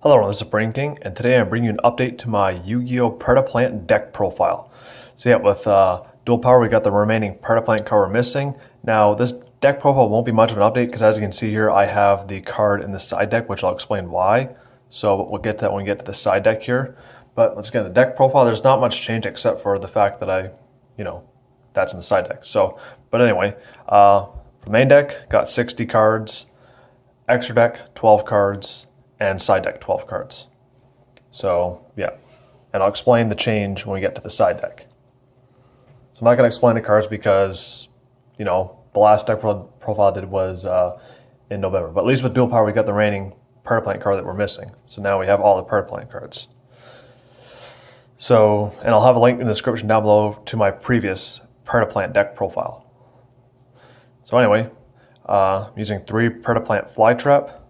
Hello everyone, this is Brain King, and today I'm bringing you an update to my Yu-Gi-Oh! Predaplant deck profile. So yeah, with dual power, we got the remaining Predaplant card we're missing. Now, this deck profile won't be much of an update because as you can see here, I have the card in the side deck, which I'll explain why. So we'll get to that when we get to the side deck here. But let's get the deck profile. There's not much change except for the fact that that's in the side deck. So, but anyway, for main deck, got 60 cards, extra deck, 12 cards, and side deck 12 cards. So yeah, and I'll explain the change when we get to the side deck. So I'm not going to explain the cards because, the last deck profile I did was in November. But at least with dual power, we got the remaining Predaplant card that we're missing. So now we have all the Predaplant cards. So, and I'll have a link in the description down below to my previous Predaplant deck profile. So anyway, using 3 Predaplant Fly Trap,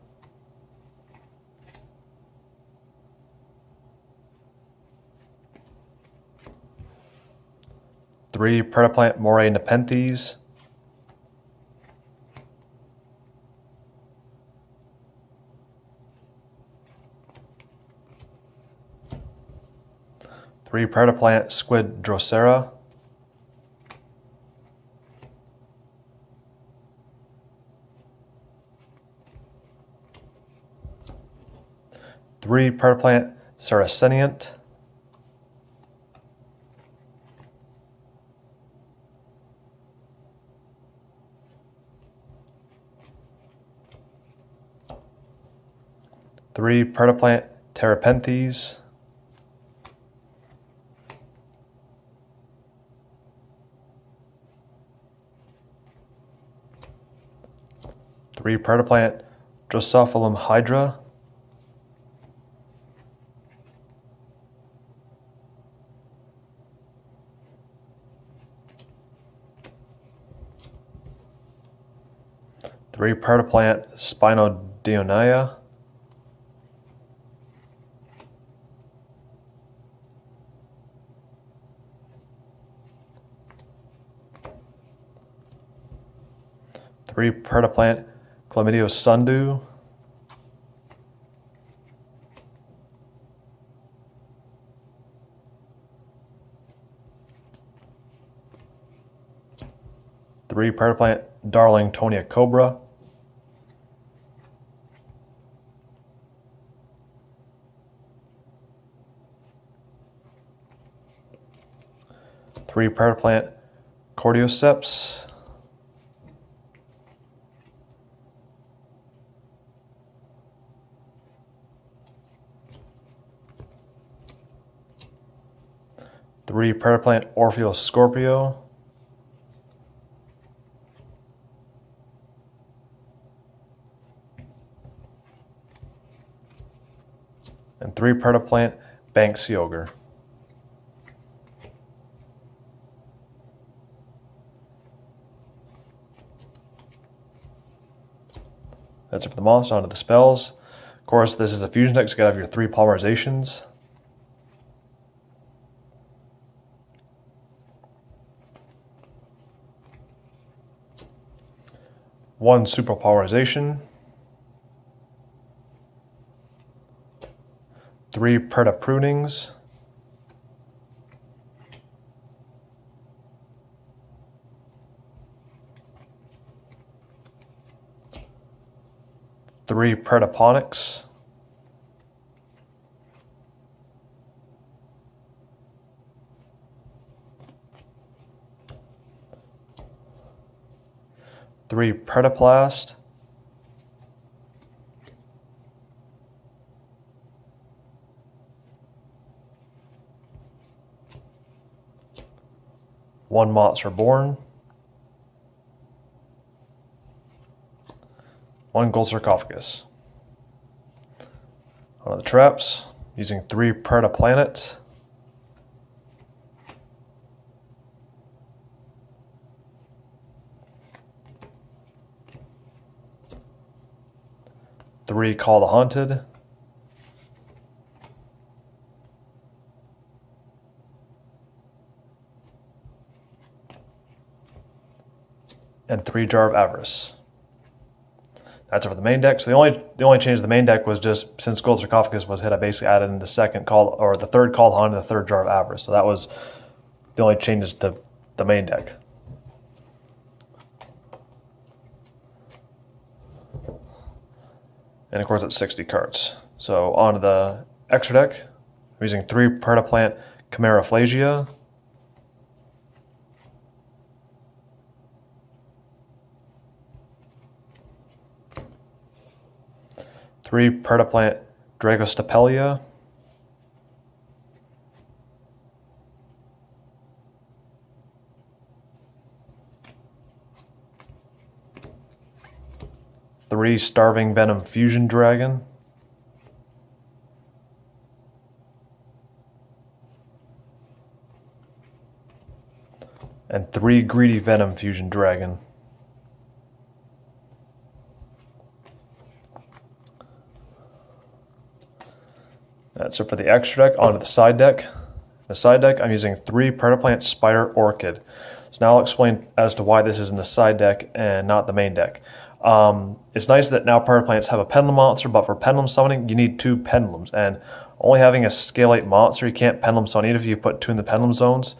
3 Predaplant Moray Nepenthes, 3 Predaplant Squid Drosera, 3 Predaplant Saraceniant, 3 Predaplant Terrapenthes, 3 Predaplant Drosophilum Hydra, 3 Predaplant Spinodionia, 3 Predaplant Chlamydio Sundew, 3 Predaplant Darling Tonia Cobra, 3 Predaplant Cordyceps, 3 Predaplant Orpheus Scorpio, 3 Predaplant Banksy Ogre. That's it for the monster. Onto the spells. Of course, this is a fusion deck, so you gotta have your 3 polymerizations. One super polarization, 3 Preda prunings, 3 Predaponics, 3 Predaplast, 1 Monster Born, 1 Gold Sarcophagus. On the traps, using 3 Predaplanet, 3 Call the Haunted, 3 Jar of Avarice. That's it for the main deck. So the only change to the main deck was just since Gold Sarcophagus was hit, I basically added in the second call or the third Called Hunt and the third Jar of Avarice. So that was the only changes to the main deck. And of course it's 60 cards. So on to the extra deck. I'm using 3 Predaplant Chimeraphlagia, 3 Predaplant Dragostapelia, 3 Starving Venom Fusion Dragon, and 3 Greedy Venom Fusion Dragon. That's it for the extra deck. Onto the side deck. The side deck, I'm using 3 Predaplant Spider Orchid. So now I'll explain as to why this is in the side deck and not the main deck. It's nice that now Predaplants have a pendulum monster, but for pendulum summoning, you need 2 pendulums. And only having a scale 8 monster, you can't pendulum summon. Even if you put 2 in the pendulum zones,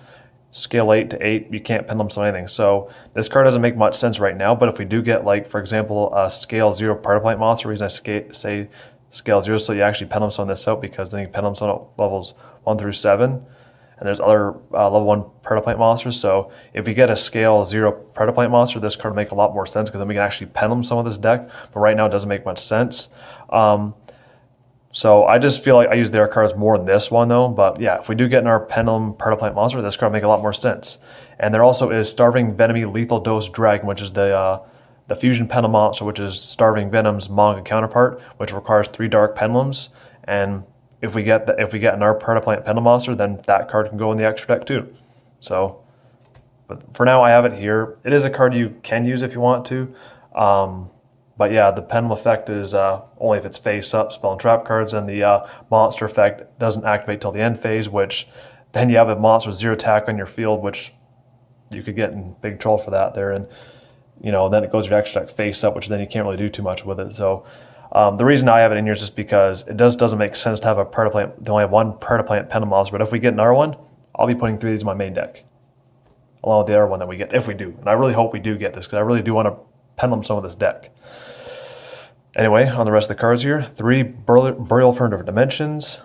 scale 8 to 8, you can't pendulum summon anything. So this card doesn't make much sense right now, but if we do get, like, for example, a scale 0 Predaplant monster, the reason I say scale 0 so you actually pendulum summon this out, because then you pendulum summon levels 1 through 7. And there's other level 1 Predaplant monsters. So if we get a scale 0 Predaplant monster, this card will make a lot more sense, because then we can actually pendulum some of this deck. But right now it doesn't make much sense. So I just feel like I use their cards more than this one though. But yeah, if we do get in our pendulum Predaplant monster, this card will make a lot more sense. And there also is Starving Venomy Lethal Dose Dragon, which is the fusion pendulum monster, which is Starving Venom's manga counterpart, which requires 3 dark pendulums. And if we get an our Predaplant pendulum monster, then that card can go in the extra deck too. So, but for now I have it here. It is a card you can use if you want to. But yeah, the pendulum effect is only if it's face up, spell and trap cards, and the monster effect doesn't activate till the end phase, which then you have a monster with 0 attack on your field, which you could get in big trouble for that there. And you know, then it goes your extra deck face up, which then you can't really do too much with it. So the reason I have it in here is just because it doesn't make sense to have a Predaplant. They only have 1 Predaplant pendulum monster, but if we get another one, I'll be putting 3 of these in my main deck, along with the other one that we get, if we do. And I really hope we do get this, because I really do want to pendulum some of this deck. Anyway, on the rest of the cards here, 3 Burial from Different Dimensions,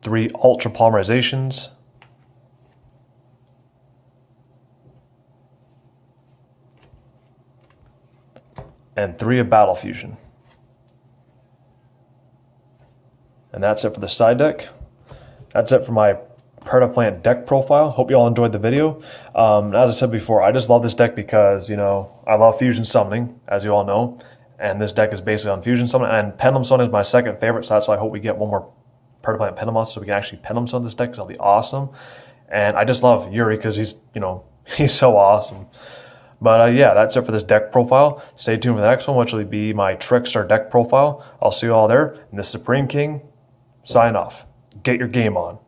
3 Ultra Polymerizations, and 3 of Battle Fusion. And that's it for the side deck. That's it for my Predaplant deck profile. Hope you all enjoyed the video. As I said before, I just love this deck because, you know, I love fusion summoning, as you all know, and this deck is basically on fusion summoning, and pendulum summon is my second favorite, so that's why I hope we get one more Predaplant pendulum monster so we can actually pendulum summon this deck, because that'll be awesome. And I just love Yuri because he's, you know, he's so awesome. But yeah, that's it for this deck profile. Stay tuned for the next one, which will be my Trickstar deck profile. I'll see you all there. And the Supreme King, sign off. Get your game on.